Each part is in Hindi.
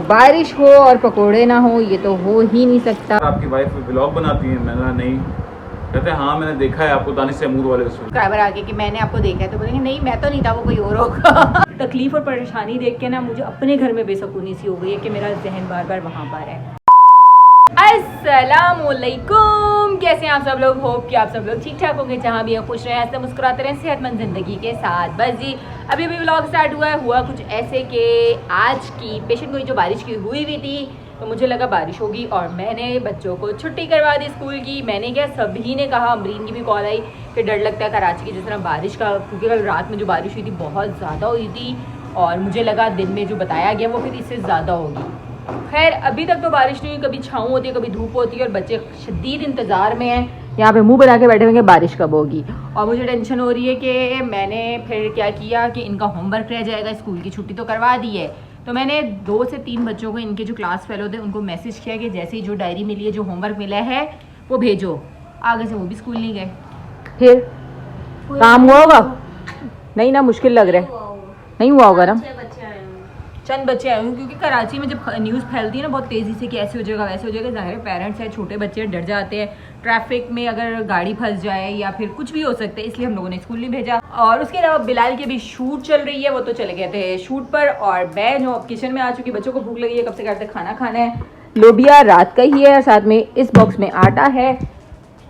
बारिश हो और पकोड़े ना हो, ये तो हो ही नहीं सकता। आपकी वाइफ व्लॉग बनाती है? मैंने नहीं, कहते हाँ मैंने देखा है आपको दानिश तैमूर वाले उसमें। ड्राइवर आगे कि मैंने आपको देखा है, तो बोलेंगे नहीं मैं तो नहीं था, वो कोई और होगा। तकलीफ और परेशानी देख के ना मुझे अपने घर में बेसुकूनी सी हो गई है कि मेरा जहन बार बार वहाँ पर है। अस्सलामुअलैकुम, कैसे हैं आप सब लोग? होप कि आप सब लोग ठीक ठाक होंगे, जहाँ भी हैं खुश रहें, हंसते मुस्कुराते रहें, सेहतमंद ज़िंदगी के साथ। बस जी अभी व्लॉग स्टार्ट हुआ कुछ ऐसे कि आज की पेशेंट को जो बारिश की हुई थी, तो मुझे लगा बारिश होगी और मैंने बच्चों को छुट्टी करवा दी स्कूल की। मैंने क्या, सभी ने कहा, अमरीन की भी कॉल आई कि डर लगता है कराची की जिस तरह बारिश का, क्योंकि कल रात में जो बारिश हुई थी बहुत ज़्यादा हुई थी और मुझे लगा दिन में जो बताया गया वो फिर इससे ज़्यादा होगी। खैर अभी तक तो बारिश नहीं हुई, कभी छाँव होती है कभी धूप होती है और बच्चे शदीद इंतज़ार में हैं, यहाँ पे मुंह बना के बैठे होंगे बारिश कब होगी। और मुझे टेंशन हो रही है कि मैंने फिर क्या किया कि इनका होमवर्क रह जाएगा, स्कूल की छुट्टी तो करवा दी है, तो मैंने 2 से 3 बच्चों को, इनके जो क्लास फेलो थे, उनको मैसेज किया कि जैसे ही जो डायरी मिली है, जो होमवर्क मिला है वो भेजो। आगे से वो भी स्कूल नहीं गए। फिर काम हुआ होगा? नहीं ना, मुश्किल लग रहा है, नहीं हुआ होगा ना। चंद बच्चे आए हुए, क्योंकि कराची में जब न्यूज़ फैलती है ना बहुत तेज़ी से कि ऐसे हो जाएगा वैसे हो जाएगा, ज़ाहिर है पेरेंट्स हैं, छोटे बच्चे डर जाते हैं, ट्रैफिक में अगर गाड़ी फंस जाए या फिर कुछ भी हो सकता है, इसलिए हम लोगों ने स्कूल नहीं भेजा। और उसके अलावा बिलाल की भी शूट चल रही है, वो तो चले गए थे शूट पर, और मैं जो अब किचन में आ चुकी, बच्चों को भूख लगी है, कब से कहते खाना खाना है। लोबिया रात का ही है और साथ में इस बॉक्स में आटा है।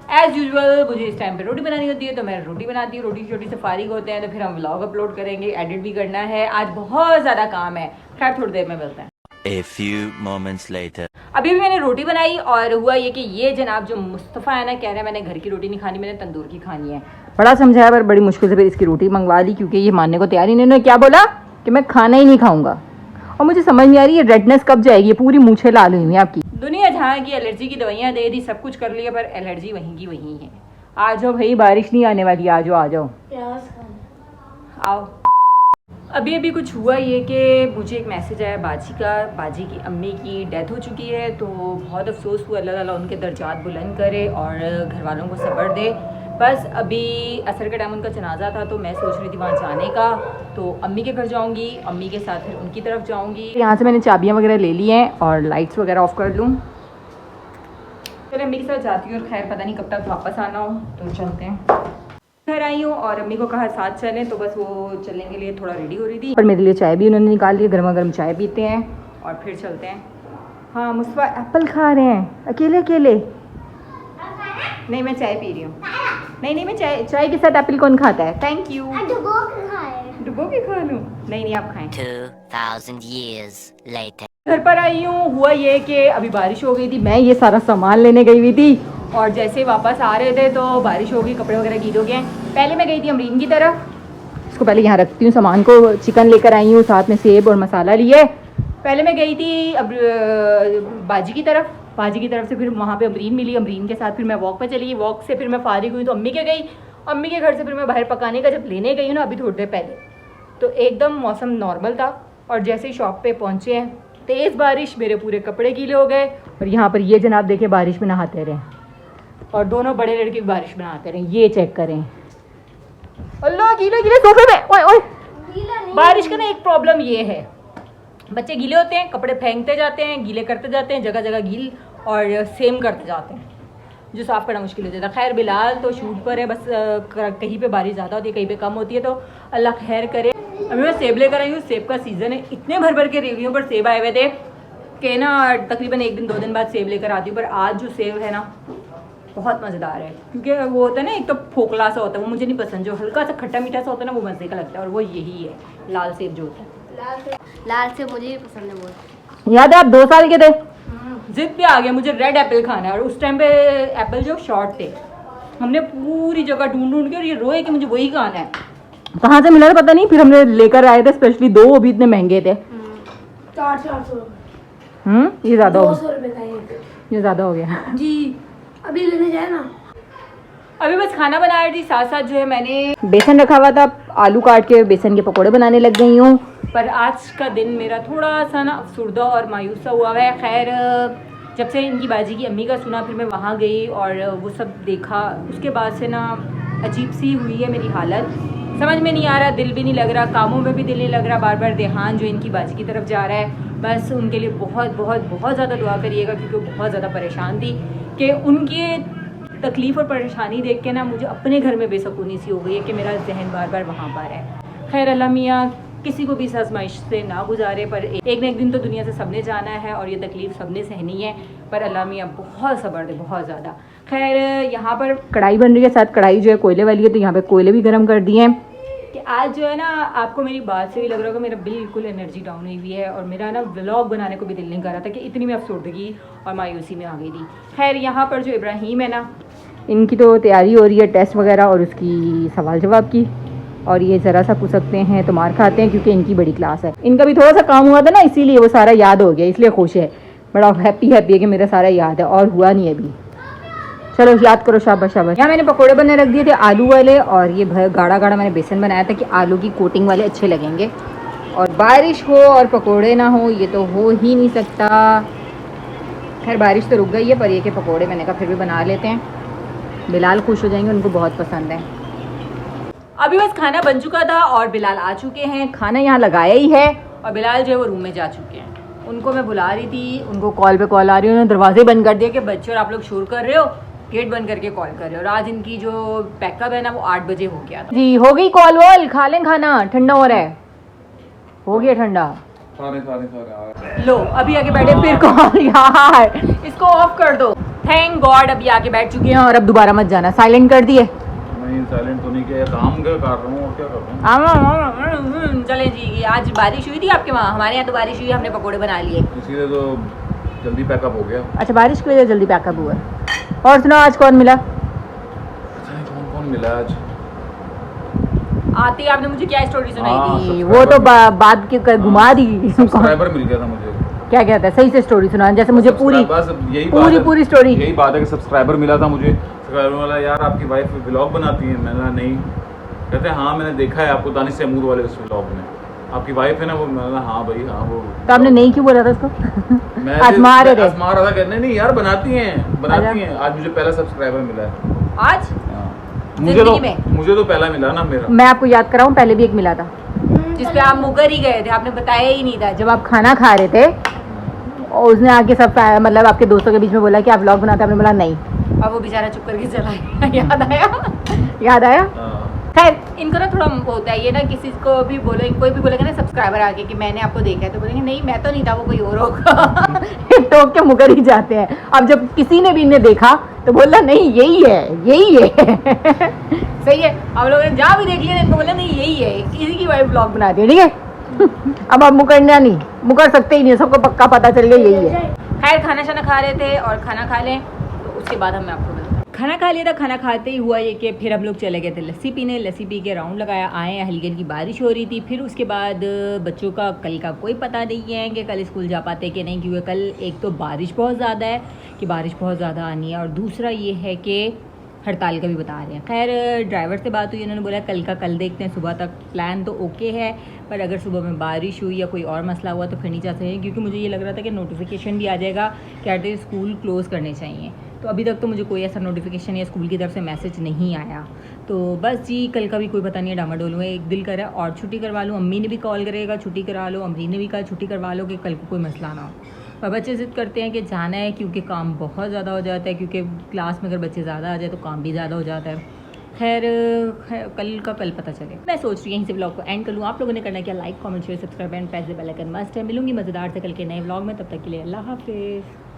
एज़ यूजुअल मुझे इस टाइम पे रोटी बनानी होती है, तो मैं रोटी बनाती हूँ। रोटी छोटी से फारिग होते हैं तो फिर हम व्लॉग अपलोड करेंगे, एडिट भी करना है, आज बहुत ज़्यादा काम है। खैर थोड़ी देर में मिलते हैं। A few moments later. अभी भी मैंने रोटी बनाई और हुआ ये कि ये जनाब जो मुस्तफ़ा है ना, कह रहे हैं मैंने घर की रोटी नहीं खानी, मैंने तंदूर की खानी है। बड़ा समझाया पर बड़ी मुश्किल से फिर इसकी रोटी मंगवा ली, क्योंकि ये मानने को तैयार ही नहीं। इन्होंने क्या बोला कि मैं खाना ही नहीं खाऊंगा, और मुझे समझ नहीं आ रही है रेडनेस कब जाएगी, पूरी मूछें लाल हुई हैं आपकी। दुनिया जहाँ की एलर्जी की दवाइयाँ दे दी, सब कुछ कर लिया, पर एलर्जी वहीं की वहीं है। आ जाओ भाई, बारिश नहीं आने वाली, आ जाओ आओ। अभी कुछ हुआ ये कि मुझे एक मैसेज आया बाजी का, बाजी की अम्मी की डेथ हो चुकी है, तो बहुत अफसोस हुआ। अल्लाह ताला उनके दर्जात बुलंद करे और घर वालों को सब्र दे। बस अभी असर का टाइम उनका जनाजा था, तो मैं सोच रही थी वहाँ जाने का, तो अम्मी के घर जाऊँगी, अम्मी के साथ फिर उनकी तरफ जाऊँगी। यहाँ से मैंने चाबियाँ वगैरह ले ली हैं और लाइट्स वगैरह ऑफ कर लूँ। फिर अम्मी के साथ जाती हूँ और खैर पता नहीं कब तक वापस आना हो, तो चलते हैं। घर आई हूँ और अम्मी को कहा साथ चलें, तो बस वो चलने के लिए थोड़ा रेडी हो रही थी। पर मेरे लिए चाय भी उन्होंने निकाल ली, गर्मा गर्म चाय पीते हैं और फिर चलते हैं। हाँ मुस्तफा एप्पल खा रहे हैं अकेले अकेले? नहीं मैं चाय पी रही हूँ। नहीं मैं चाय के साथ एप्पल कौन खाता है? Thank you. डुबो के खा लूँ? नहीं आप खाएं। 2000 years later. घर पर आई हूँ, हुआ ये कि अभी बारिश हो गई थी, मैं ये सारा सामान लेने गई हुई थी और जैसे वापस आ रहे थे तो बारिश हो गई, कपड़े वगैरह गीले हो गए। पहले मैं गई थी अमरीन की तरफ, इसको पहले यहाँ रखती हूँ, सामान को चिकन लेकर आई हूँ, साथ में सेब और मसाला लिए। पहले मैं गई थी अब बाजी की तरफ से फिर वहाँ पे अमरीन मिली, अमरीन के साथ फिर मैं वॉक पे चली गई, वॉक से फिर मैं फारिग हुई तो अम्मी के गई, अम्मी के घर से फिर मैं बाहर पकाने का जब लेने गई हूँ ना अभी थोड़ी देर पहले, तो एकदम मौसम नॉर्मल था और जैसे ही शॉप पे पहुँचे हैं तेज़ बारिश, मेरे पूरे कपड़े गीले हो गए। और यहाँ पर ये जनाब देखे बारिश में नहाते रहे, और दोनों बड़े लड़के भी बारिश में नहाते रहे। ये चेक करें, अल्लाह गीले सोफे में। ओए बारिश का ना एक प्रॉब्लम ये है, बच्चे गीले होते हैं, कपड़े फेंकते जाते हैं, गीले करते जाते हैं, जगह जगह गील और सेम करते जाते हैं, जो साफ़ करना मुश्किल हो जाता है। खैर बिलाल तो शूट पर है, बस कहीं पे बारिश ज़्यादा होती है, कहीं पे कम होती है, तो अल्लाह खैर करे। अभी मैं सेब लेकर आई हूँ, सेब का सीज़न है, इतने भर के रेवड़ियों पर सेब आए हुए थे कि ना तकरीबन 1 दिन 2 दिन बाद सेब लेकर आती हूँ, पर आज जो सेब है ना बहुत मज़ेदार है, क्योंकि वो होता है ना एक तो फोकला सा होता है, वो मुझे नहीं पसंद, जो हल्का सा खट्टा मीठा सा होता है ना वो मज़े का लगता है, और वो यही है लाल सेब जो होता है। लाल सेब मुझे भी पसंद है बहुत। याद है आप 2 साल के थे, जिद पे आ गया मुझे रेड एप्पल खाना है, और उस टाइम पे एप्पल जो शॉर्ट थे, हमने पूरी जगह ढूंढ के, और ये रोए कि मुझे वही खाना है। कहाँ से मिला था पता नहीं, फिर हमने लेकर आए थे स्पेशली 2, वो भी इतने महंगे थे। 400 ये ज़्यादा हो 200 रुपये का एक। ये ज़्यादा हो गया जी अभी लेने जाए ना। अभी बस खाना बना रही थी, साथ साथ जो है मैंने बेसन रखा हुआ था, आलू काट के बेसन के पकोड़े बनाने लग गई हूँ। पर आज का दिन मेरा थोड़ा सा ना अफसुर्दा और मायूस सा हुआ है। खैर जब से इनकी बाजी की अम्मी का सुना, फिर मैं वहाँ गई और वो सब देखा, उसके बाद से ना अजीब सी हुई है मेरी हालत, समझ में नहीं आ रहा, दिल भी नहीं लग रहा, कामों में भी दिल नहीं लग रहा, बार बार ध्यान जो इनकी बाजी की तरफ जा रहा है। बस उनके लिए बहुत बहुत बहुत ज़्यादा दुआ करिएगा, क्योंकि वो बहुत ज़्यादा परेशान थी कि उनकी तकलीफ़ और परेशानी देख के ना मुझे अपने घर में बेसकूनी सी हो गई है कि मेरा जहन बार बार वहाँ पर है। खैर अल्लाह मियाँ किसी को भी इस आजमाइश से ना गुजारे, पर एक न एक दिन तो दुनिया से सबने जाना है और ये तकलीफ़ सबने सहनी है, पर अल्लाह मियाँ बहुत सब्र दे, बहुत ज़्यादा। खैर यहाँ पर कढ़ाई बन रही है, साथ कढ़ाई जो है कोयले वाली है, तो यहाँ पे कोयले भी गर्म कर दिए हैं कि आज जो है ना आपको मेरी बात से भी लग रहा होगा मेरा बिल्कुल एनर्जी डाउन हुई हुई है और मेरा ना व्लॉग बनाने को भी दिल नहीं कर रहा था कि इतनी मैं अफसरदगी और मायूसी में आ गई थी। खैर यहाँ पर जो इब्राहिम है ना, इनकी तो तैयारी हो रही है टेस्ट वगैरह और उसकी सवाल जवाब की, और ये ज़रा सा पूछ सकते हैं तो मार खाते हैं क्योंकि इनकी बड़ी क्लास है। इनका भी थोड़ा सा काम हुआ था ना, इसीलिए वो सारा याद हो गया, इसलिए खुश है, बड़ा हैप्पी है कि मेरा सारा याद है और हुआ नहीं अभी। चलो याद करो, शाबाश शाबाश। यहाँ मैंने पकोड़े बनने रख दिए थे आलू वाले, और ये गाढ़ा गाढ़ा मैंने बेसन बनाया था कि आलू की कोटिंग वाले अच्छे लगेंगे। और बारिश हो और पकोड़े ना हो ये तो हो ही नहीं सकता। खैर बारिश तो रुक गई है, पर ये के पकोड़े मैंने कहा फिर भी बना लेते हैं, बिलाल खुश हो जाएंगे, उनको बहुत पसंद है। अभी बस खाना बन चुका था और बिलाल आ चुके हैं, खाना यहाँ लगाया ही है और बिलाल जो है वो रूम में जा चुके हैं। उनको मैं बुला रही थी, उनको कॉल पे कॉल आ रही है, उन्होंने दरवाजे बंद कर दिया कि बच्चे और आप लोग शोर कर रहे हो, गेट बंद करके कॉल कर रहे हो। और आज इनकी जो पैकअप है ना वो 8 बजे हो गया था। जी हो गई कॉल वॉल, खा लें खाना, ठंडा हो रहा है, हो गया ठंडा। सारे लो अभी आके बैठे फिर कॉल, यार इसको ऑफ कर दो। थैंक गॉड अभी आके बैठ चुके हैं और अब दोबारा मत जाना, साइलेंट कर दिए। नहीं साइलेंट तो नहीं किया, काम क्या कर रहा हूँ और क्या कर रहा हूँ। चले जी, आज बारिश हुई थी आपके वहाँ, हमारे यहाँ तो बारिश हुई, हमने पकोड़े बना लिए, इसीलिए तो जल्दी पैकअप हो गया। अच्छा बारिश की वजह से जल्दी पैकअप हुआ। और सुना आज कौन मिला? कौन कौन मिला आज? आती आपने मुझे क्या स्टोरी सुनाई हाँ, थी, सब्सक्राइबर वो तो बात की घुमा दी। सब्सक्राइबर मिल गया था मुझे। क्या कहता है, सही से स्टोरी सुना, जैसे मुझे पूरी बस यही पूरी स्टोरी। यही बात है कि सब्सक्राइबर मिला था मुझे, सब्सक्राइबर वाला यार आपकी वाइफ व्लॉग बनाती है, मैंने कहा नहीं, कहते हैं हाँ मैंने देखा है आपको दानिश तैमूर वाले उस व्लॉग में, आपकी वाइफ है ना वो, मैंने कहा हाँ भाई हाँ वो। तो आपने नहीं क्यों बोला था उसको? मैं आजमा रहे थे, आजमा रहा था, कहने नहीं यार बनाती हैं। आज मुझे पहला सब्सक्राइबर मिला है आज मुझे तो पहला मिला ना मेरा। मैं आपको याद कराऊं, पहले भी एक मिला था जिसपे आप मुकर ही गए थे, आपने बताया ही नहीं था। जब आप खाना खा रहे थे और उसने आके सब मतलब आपके दोस्तों के बीच में बोला कि आप व्लॉग बनाते, आपने बोला नहीं, अब वो बेचारा चुप करके चला गया। याद आया। खैर इनको ना थोड़ा होता है ये ना, किसी को भी बोले, कोई भी बोलेगा ना सब्सक्राइबर आके कि मैंने आपको देखा है, तो बोलेंगे नहीं मैं तो नहीं था, वो कोई और होगा। टोक के मुकर ही जाते हैं। अब जब किसी ने भी इन्हें देखा तो बोला नहीं यही है। सही है, आप लोगों ने जहाँ भी देख लिया इनको बोला नहीं यही है, इसी की वाइफ ब्लॉग बना दी, ठीक है। अब आप मुकरना नहीं, मुकर सकते ही नहीं, सबको पक्का पता चल गया यही है। खैर खाना शाना खा रहे थे और खाना खा लें तो उसके बाद हम आपको खाना खा लिया था। खाना खाते ही हुआ ये कि फिर हम लोग चले गए थे लस्सी पीने, लस्सी पी के राउंड लगाया, आए, हल्की हल्की बारिश हो रही थी। फिर उसके बाद बच्चों का कल का कोई पता नहीं है कि कल स्कूल जा पाते कि नहीं, क्योंकि कल एक तो बारिश बहुत ज़्यादा है कि बारिश बहुत ज़्यादा आनी है, और दूसरा ये है कि हड़ताल का भी बता रहे हैं। खैर ड्राइवर से बात हुई, उन्होंने बोला कल का कल देखते हैं, सुबह तक प्लान तो ओके है, पर अगर सुबह में बारिश हुई या कोई और मसला हुआ तो फिर नहीं जा सकते, क्योंकि मुझे ये लग रहा था कि नोटिफिकेशन भी आ जाएगा कि एट स्कूल क्लोज़ करने चाहिए। तो अभी तक तो मुझे कोई ऐसा नोटिफिकेशन या स्कूल की तरफ से मैसेज नहीं आया। तो बस जी कल का भी कोई पता नहीं है, डामाडोल में एक दिल कर रहा है और छुट्टी करवा लूँ। अम्मी ने भी कॉल करेगा छुट्टी करा लो, अम्मी ने भी कहा छुट्टी करवा लो कि कल को कोई मसला ना हो। पर बच्चे ज़िद करते हैं कि जाना है, क्योंकि काम बहुत ज़्यादा हो जाता है, क्योंकि क्लास में अगर बच्चे ज़्यादा आ जाए तो काम भी ज़्यादा हो जाता है। खैर कल का कल पता चले। मैं सोच रही हूँ यहीं से व्लॉग को एंड कर लूँ। आप लोगों ने करना क्या, like comment share subscribe and press the bell icon must है। मिलूंगी मज़ेदार से कल के नए व्लॉग में, तब तक के लिए अल्लाह हाफिज़।